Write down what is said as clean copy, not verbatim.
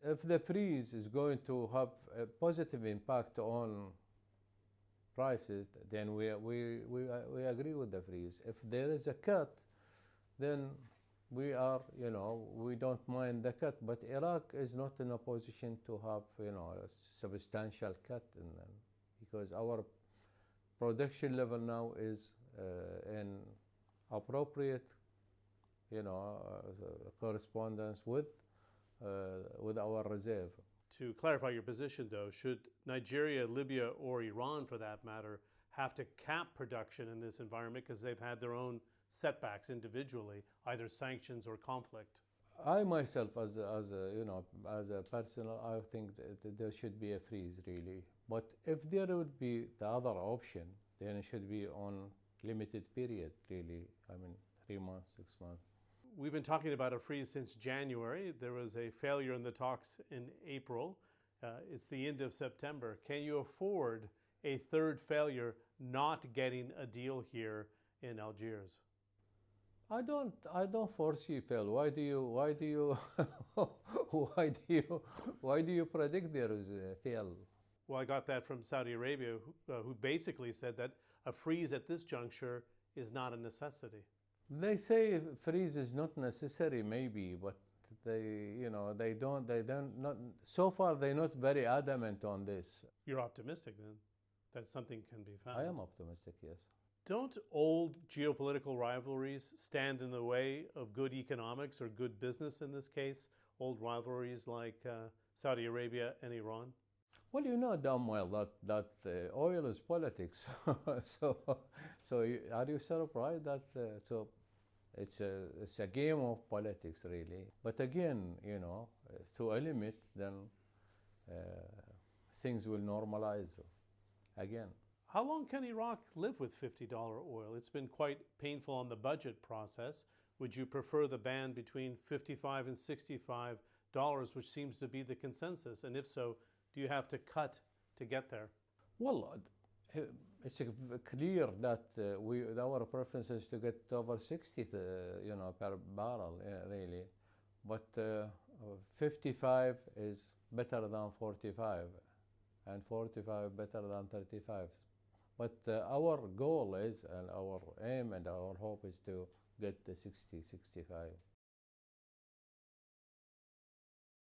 if the freeze is going to have a positive impact on prices, then we agree with the freeze. If there is a cut, then we are, we don't mind the cut. But Iraq is not in a position to have, a substantial cut because our production level now is in appropriate, correspondence with our reserve. To clarify your position, though, should Nigeria, Libya, or Iran, for that matter, have to cap production in this environment because they've had their own setbacks individually, either sanctions or conflict? I myself, as a personal, I think that there should be a freeze, really. But if there would be the other option, then it should be on limited period, really. 3 months, 6 months. We've been talking about a freeze since January. There was a failure in the talks in April. It's the end of September. Can you afford a third failure not getting a deal here in Algiers? I don't foresee fail. Why do you predict there is a fail? Well, I got that from Saudi Arabia, who basically said that a freeze at this juncture is not a necessity. They say freeze is not necessary, maybe, but they don't not so far they're not very adamant on this. You're optimistic then that something can be found? I am optimistic, yes. Don't old geopolitical rivalries stand in the way of good economics or good business in this case? Old rivalries like Saudi Arabia and Iran? Well, you know damn well that oil is politics. so are you surprised that it's a game of politics, really? But again, to a limit, then things will normalize again. How long can Iraq live with $50 oil? It's been quite painful on the budget process. Would you prefer the band between $55 and $65, which seems to be the consensus? And if so, do you have to cut to get there? Well, it's clear that our preference is to get over 60, per barrel, really. But 55 is better than 45, and 45 better than 35. But our goal is, and our aim and our hope is to get the 60, 65.